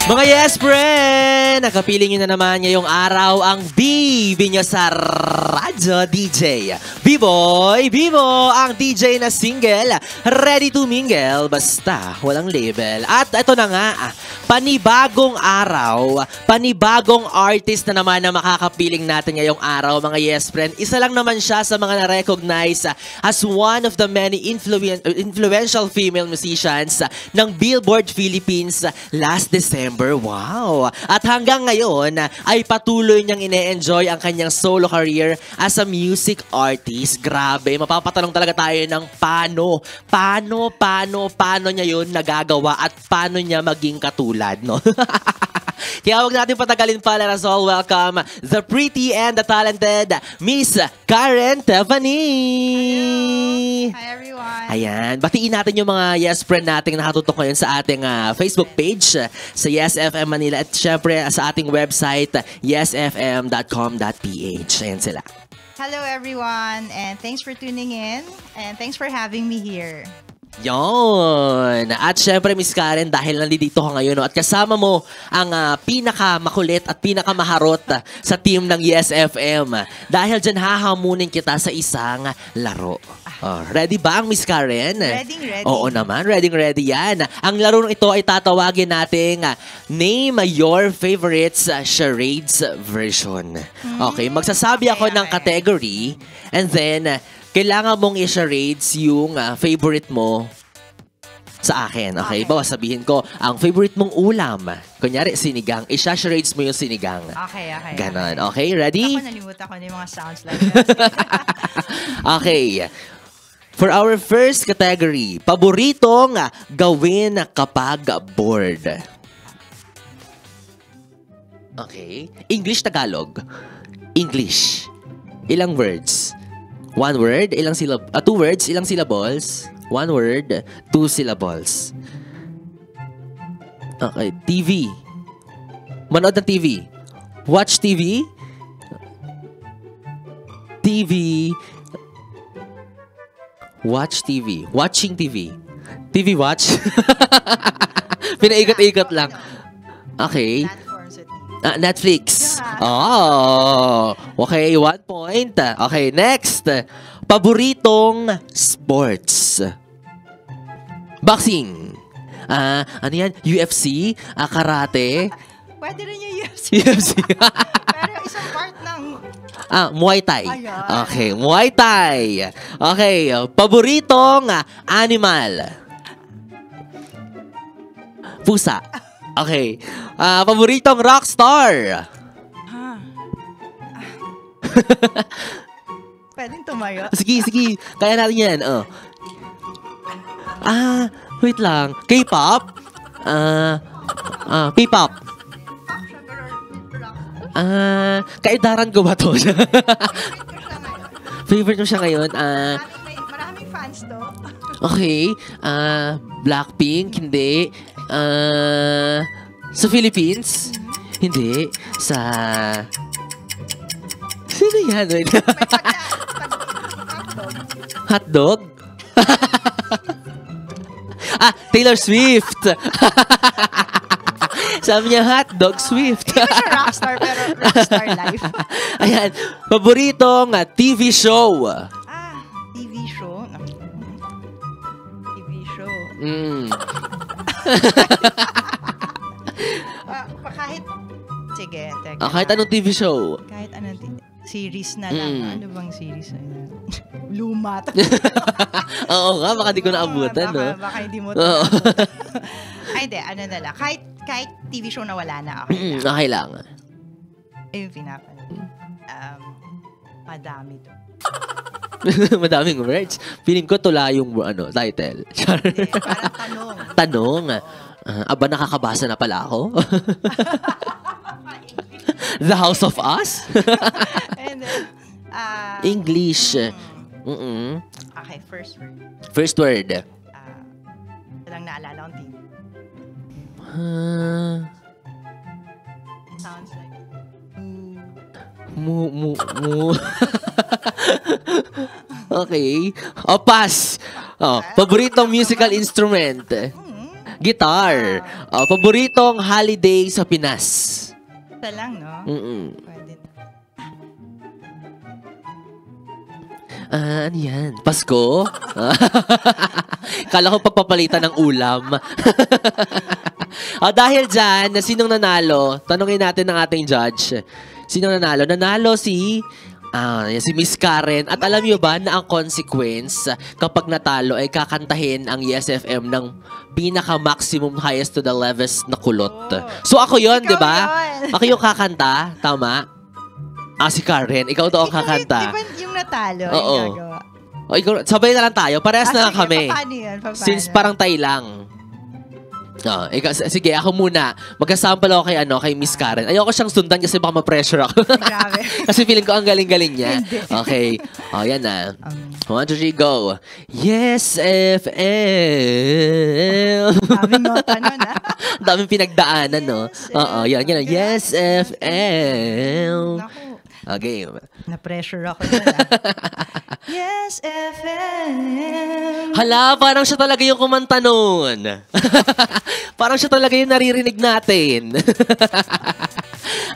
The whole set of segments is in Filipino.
Mga yes, friend! Nakapiling nyo na naman ngayong araw ang bibi nyo sa radyo DJ. B-Boy, Bibo, ang DJ na single, ready to mingle, basta walang label. At ito na nga, panibagong araw, panibagong artist na naman na makakapiling natin ngayong araw, mga yes, friend. Isa lang naman siya sa mga na-recognize as one of the many influential female musicians ng Billboard Philippines last December. Wow! At hanggang ngayon ay patuloy niyang ine-enjoy ang kanyang solo career as a music artist. Grabe, mapapatanong talaga tayo ng paano niya yun nagagawa at paano niya maging katulad, no? Kaya huwag natin patagalin pa. Let us all welcome the pretty and the talented Miss Karen Tiffany. Hi everyone. Ayan, batiin natin yung mga yes friend nating nakatutok ngayon sa ating Facebook page sa Yes FM Manila at syempre sa ating website yesfm.com.ph. Ayan sila. Hello everyone and thanks for tuning in and thanks for having me here. Yon. At syempre, Miss Karen, dahil nandito ka ngayon, no, at kasama mo ang pinakamakulit at pinakamaharot sa team ng Yes FM. Dahil dyan, hahamunin kita sa isang laro. Ready ba ang Miss Karen? Ready. Oo naman, ready yan. Ang laro ito ay tatawagin nating Name Your Favorites Charades version. Okay, magsasabi ako ng category and then kailangan mong i-charades yung favorite mo sa akin. Okay? Bawa sabihin ko, ang favorite mong ulam. Kunyari, sinigang. I-charades mo yung sinigang. Okay. Ganon. Okay, ready? Ako nalimutan ko na yung mga sounds like that. Okay. For our first category, paboritong gawin kapag bored. Okay. English, Tagalog. English. Ilang words? One word, ilang syllables? 2 words, ilang syllables? 1 word, 2 syllables. Okay, TV. Manood ng TV. Watch TV. TV. Watch TV. Watching TV. TV watch. Pinaikot-ikot lang. Okay. Netflix. Oh. Okay, 1 point. Okay, next. Paboritong sports. Boxing. Ano yan? UFC? Karate? Pwede rin yung UFC. UFC. Pero isang part ng... Muay Thai. Ayan. Okay, Muay Thai. Okay, paboritong animal. Pusa. Okay. Paboritong rockstar. Pwedeng tumayo. Sige. Kaya natin yan. Wait lang. K-pop? P-pop? Kaidaran ko ba to? Favorite mo siya ngayon? Maraming fans to. Okay. Blackpink? Hindi. Sa Philippines? Hindi. Sa... Sino yan? Hotdog? Taylor Swift. Sabi niya hotdog Swift. Hindi siya rockstar pero rockstar life. Ayan. Paboritong TV show. TV show? TV show. Kahit... Sige, teka. Kahit anong TV show. Kahit anong series na lang. Ano bang series na yan? Luma. Oo nga, baka di ko naabutan, no? Baka hindi mo Ay, hindi. Ano na lang. Kahit TV show na wala na, okay lang. Okay lang. Yung pinapanood. Madami to. Madaming words. Feeling ko tula yung title. Hindi, parang tanong. Tanong. Aba, nakakabasa na pala ako. The House of Us? And then, English. Okay, first word. First word. Walang naalala kong TV. Sounds like mu. Okay. Pass. Paboritong musical instrument. Guitar. Paboritong holiday sa Pinas. Ito lang, no? Pwede. Ano yan? Pasko? Kala ko pagpapalitan ng ulam. Dahil dyan, sinong nanalo? Tanungin natin ng ating judge. Sinong nanalo? Nanalo si Miss Karen. At alam niyo ba na ang consequence kapag natalo ay kakantahin ang ESFM ng pinaka-maximum highest to the lowest na kulot. So ako yon, di ba? Ako yung kakanta. Tama? Si Karen. Ikaw daw ang kakanta. Di ba yung natalo? Oo. Yung gagawa? Ikaw, sabay na lang tayo. Parehas na lang kami. Paano yun? Paano? Since parang tayo lang. Sige, ako muna. Magkasample ako kay Miss Karen. Ayoko siyang sundan kasi baka ma-pressure ako. Grabe. Kasi feeling ko ang galing-galing niya. Okay. Yan na. 1, 2, 3, go. Yes, FM. Daming nota nun, Daming pinagdaanan, no? Yan. Yes, FM. Naku. Okay. Na-pressure ako dun, Yes, FM. Hala, parang siya talaga yung kumanta nun. Parang siya talaga yung naririnig natin.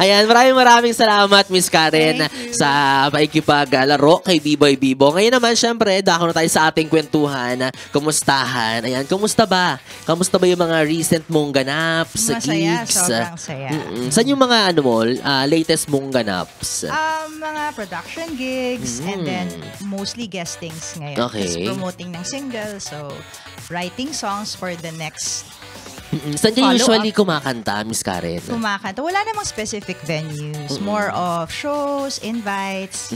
Ayan, maraming salamat, Miss Karen, sa pakikipaglaro kay B-Boy Bibo. Ngayon naman, syempre, dako na tayo sa ating kwentuhan. Kumustahan? Ayan, kumusta ba? Kamusta ba yung mga recent mong ganaps, Masaya, gigs? sobrang saya. Saan yung mga, latest mong ganaps? Mga production gigs and then mostly guestings ngayon. Okay. Just promoting ng single, so writing songs for the next Saan kayo usually kumakanta, Miss Karen? kumakanta. Wala namang specific venues. More of shows, invites,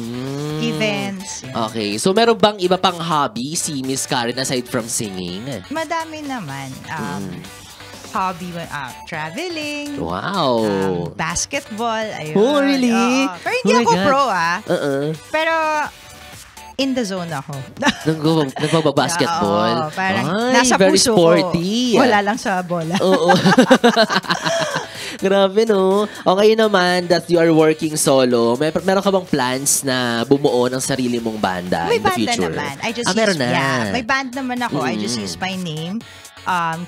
events. Yun. Okay. So, meron bang iba pang hobby si Miss Karen aside from singing? Madami naman. Hobby, traveling. Wow. Basketball. Ayun. Oh, really? Oo. Pero hindi Oh my ako God. pro, Pero in the zone ako. Nagbabasketball? Oo, parang Ay, nasa very puso sporty. ko. Wala lang sa bola. Oo. Grabe, no? O ngayon naman that you are working solo, meron ka bang plans na bumuo ng sarili mong banda May in the banda future? naman. I just meron use, na. yeah, may band naman ako. I just use my name,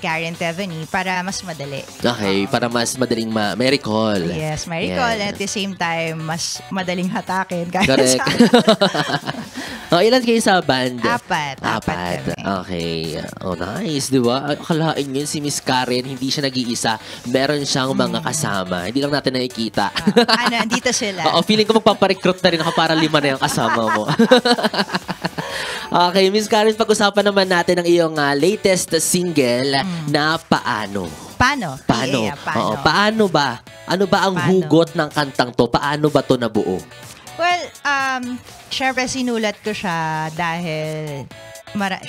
Karen Tevany, para mas madali. Okay, para mas madaling may recall. Yes, may recall. And at the same time, mas madaling hatakin. Correct. Ilan kayo sa band? Apat kami. Okay. Oh, nice. Di ba? Akalain yun si Miss Karen, hindi siya nag-iisa. Meron siyang mga kasama. Hindi lang natin nakikita. Andito sila. Oo, feeling ko magpaparecruit na rin ako para 5 na yung kasama mo. Okay, Miss Karen, pag-usapan naman natin ang iyong latest single na Paano. Paano? Paano? Yeah, paano? Oo, paano ba? Ano ba ang hugot ng kantang to? Paano ba to nabuo? Well, syempre sinulat ko siya dahil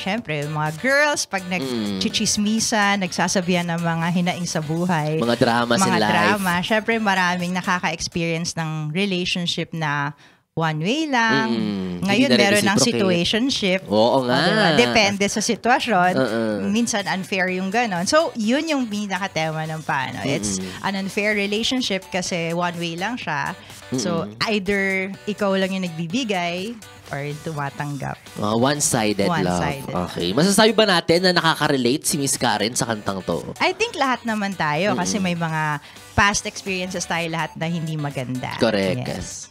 syempre, mga girls, pag nagchichismisa, nagsasabihan ng mga hinaing sa buhay. Mga dramas in life. Mga drama. Syempre, maraming nakaka-experience ng relationship na one way lang. Ngayon, meron ng situationship. Oo nga. Diba? Depende sa sitwasyon. Minsan, unfair yung ganon. So, yun yung pinaka-tema ng paano. It's an unfair relationship kasi one way lang siya. So, either ikaw lang yung nagbibigay or tumatanggap. One-sided love. One-sided. Okay. Masasabi ba natin na nakaka-relate si Miss Karen sa kantang to? I think lahat naman tayo kasi may mga past experiences tayo lahat na hindi maganda. Correct. Yes.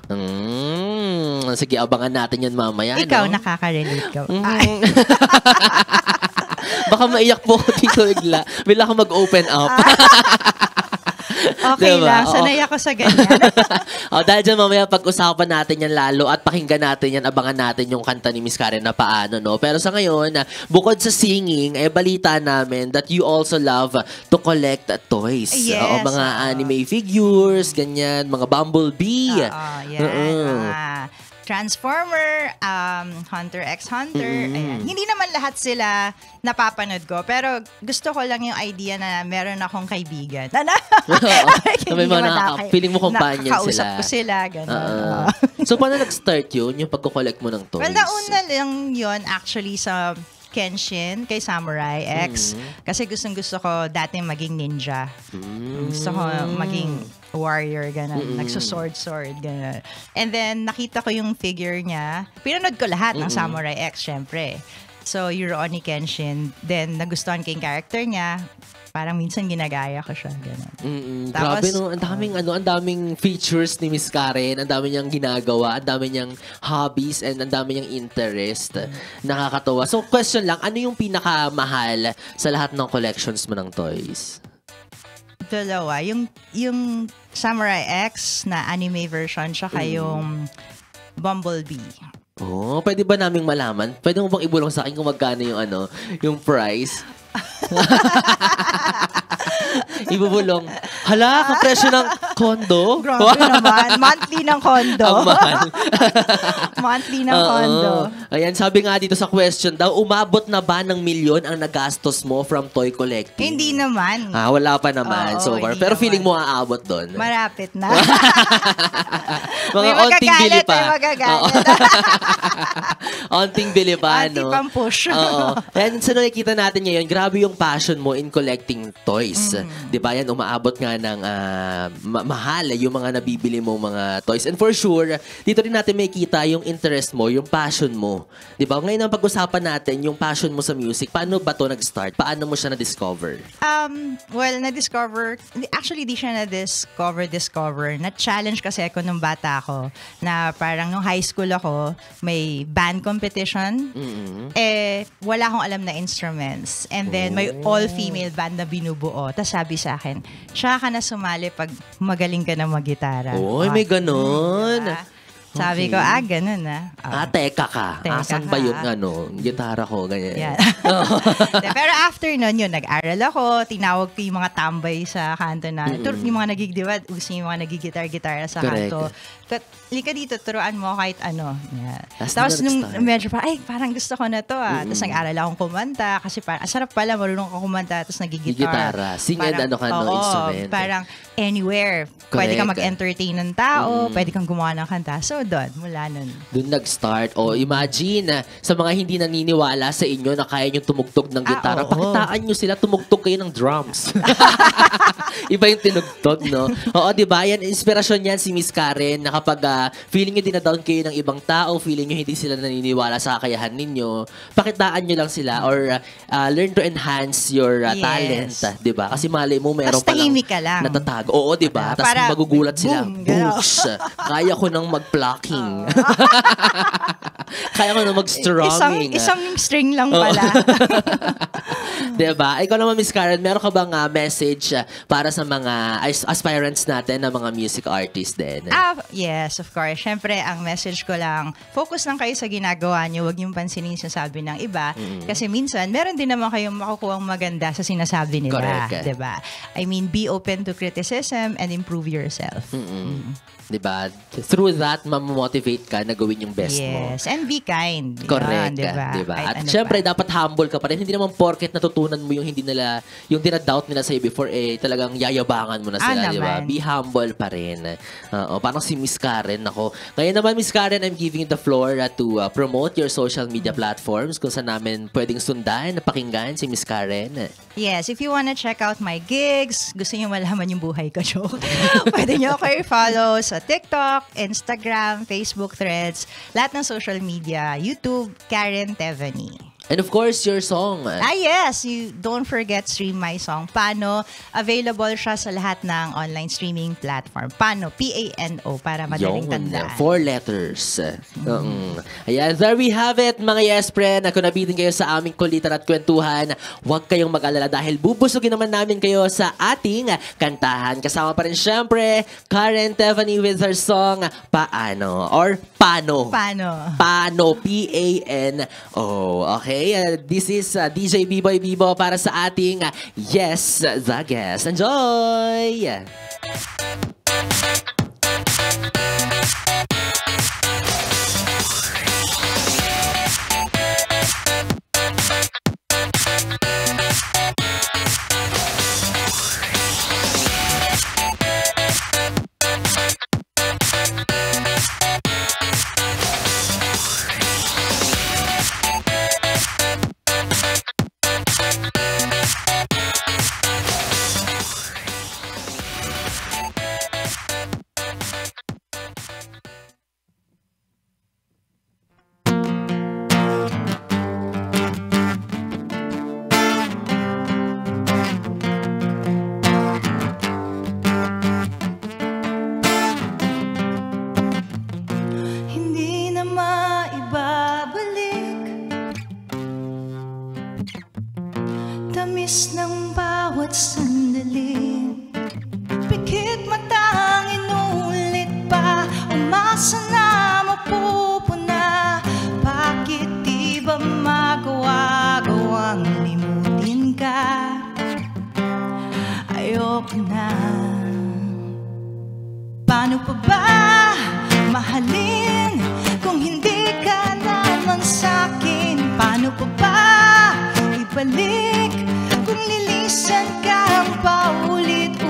Sige, abangan natin yan mamaya. Ikaw, no? nakaka-relate ka. Baka maiyak po ako dito bigla. Bigla ako mag-open up. Okay diba? lang, sanay ako sa ganyan. Dahil dyan mamaya pag-usapan natin yan lalo at pakinggan natin yan, abangan natin yung kanta ni Miss Karen na Paano, no? Pero sa ngayon, bukod sa singing, balita namin that you also love to collect toys. Yes. Mga anime figures, ganyan, mga Bumblebee. Yan. Transformer, Hunter x Hunter. Ayan. Hindi naman lahat sila napapanood ko, pero gusto ko lang yung idea na meron akong kaibigan. May mga feeling mo companion sila. Nakakausap ko sila, gano'n. So, paano nag-start yun, yung pag-collect mo ng toys? Well, nauna lang yun actually sa Kenshin, kay Samurai X. Kasi gustong-gusto ko dati maging ninja. Gusto ko maging warrior, gano'n. Nagsusword, gano'n. And then, nakita ko yung figure niya. Pinanood ko lahat ng Samurai X, syempre. So, Rurouni Kenshin. Then, nagustuhan ko yung character niya. Parang minsan ginagaya ko siya. Ganun. Tapos, grabe, no? Ang daming features ni Miss Karen. Ang dami niyang ginagawa. Ang dami niyang hobbies and ang dami niyang interest. Nakakatawa. So, question lang, ano yung pinakamahal sa lahat ng collections mo ng toys? Dalawa. Yung Samurai X na anime version, tsaka yung Bumblebee. Oh, pwede ba naming malaman? Pwede mo bang ibulong sa akin kung magkano yung price? Ibubulong. Hala, kapresyo ng kondo? Grabe naman. Monthly ng kondo. Ang mahal. Monthly ng kondo. Ayan, sabi nga dito sa question daw, umabot na ba ng milyon ang nagastos mo from toy collecting? Hindi naman. Wala pa naman so far. Pero feeling mo aabot doon. Marapit na. Mga onting bili pa. May magagalit. Onting bili pa, Onting no? pang-push. Oo. And sa nakikita natin ngayon, grabe yung passion mo in collecting toys. Di ba yan, umaabot nga ng mahal yung mga nabibili mo mga toys. And for sure, dito rin natin may kita yung interest mo, yung passion mo. Di ba? Ngayon ang pag-usapan natin, yung passion mo sa music, paano ba to nag-start? Paano mo siya na-discover? Well, na-discover, actually di siya na-discover. Na-challenge kasi ako nung bata ako na parang nung high school ako, may band competition. Wala akong alam na instruments. And then, may all-female band na binubuo. Tapos sabi sa akin, siya ka na sumali pag magaling ka na mag-gitara. Oy, may ganon. Sabi ko, ganun na. Teka ka. Asan ba yung gitara ko? Ganyan. Yeah. Pero after nun, nag-aral ako, tinawag ko yung mga tambay sa kanto na, yung mga nagigdiwad, gusto yung mga nagigitar-gitar sa kanto. Lika dito, turuan mo kahit ano. Yeah. Tapos nung medyo parang gusto ko na to Tapos nag-aral akong kumanta kasi parang, sarap pala, marunong ako kumanta, tapos nagigitar. Sing and instrument. Parang anywhere. Pwede kang mag-entertain ng tao, pwede kang gumawa ng kanta. So, doon, mula nun. Doon nag-start. Imagine, sa mga hindi naniniwala sa inyo na kaya nyo tumugtog ng gitara, pakitaan nyo sila, tumugtog kayo ng drums. Iba yung tinugtog, no? Oo, diba? Yan, inspirasyon yan si Miss Karen na kapag feeling nyo dinadown kayo ng ibang tao, feeling nyo hindi sila naniniwala sa kakayahan ninyo, pakitaan nyo lang sila or learn to enhance your talent. Diba? Kasi mali mo, meron palang natatago. Oo, diba? Tapos magugulat sila. Boosh! Kaya ko nang mag-plucking. Kaya ko nang mag-strumming. Isang string lang pala. Diba? Ikaw naman, Miss Karen, meron ka bang message para sa mga aspirants natin na mga music artists din? Yes, of course. Siyempre, ang message ko lang, focus lang kayo sa ginagawa niyo. Huwag niyong pansinin yung sinasabi ng iba. Kasi minsan, meron din naman kayong makukuhang maganda sa sinasabi nila. Correct. Diba? I mean, be open to criticism and improve yourself. Diba? Through that, mamotivate ka na gawin yung best mo. Yes, and be kind. Correct. Diba? At syempre, dapat humble ka pa rin. Hindi naman porket natutunan mo yung yung dinadoubt nila sa'yo before, talagang yayabangan mo na sila. Diba? Be humble pa rin. Parang si Miss Karen, ako. Ngayon naman, Miss Karen, I'm giving you the floor to promote your social media platforms kung saan namin pwedeng sundan, napakinggan si Miss Karen. Yes, if you wanna check out my gigs, gusto niyo malaman yung buhay ko, joke. Pwede niyo ako i-follow sa TikTok, Instagram, Facebook Threads, lahat ng social media, YouTube, Karen Tevany. And of course, your song. Yes. You don't forget stream my song. Pano. Available siya sa lahat ng online streaming platform. Pano. P-A-N-O. Para madaling tandaan. 4 letters. Ayan. There we have it, mga yes friend. Kung nabitin kayo sa aming kulitan at kwentuhan, huwag kayong mag-alala dahil bubusugin naman namin kayo sa ating kantahan. Kasama pa rin syempre, Karen Tevany with her song, Paano. Or Pano. Pano. P-A-N-O. Okay. This is DJ B-Boy Bibo para sa ating Yes, the Guest. Enjoy! tamis ng bawat sandali, pikit matang inulit pa, umasa na mapupuna. Bakit di ba magawa-gawang limutin ka? Ayoko na. Paano pa ba mahalin kung hindi ka naman sa'kin? Paano pa ba ibalik kung lilisan kang paulit-ulit?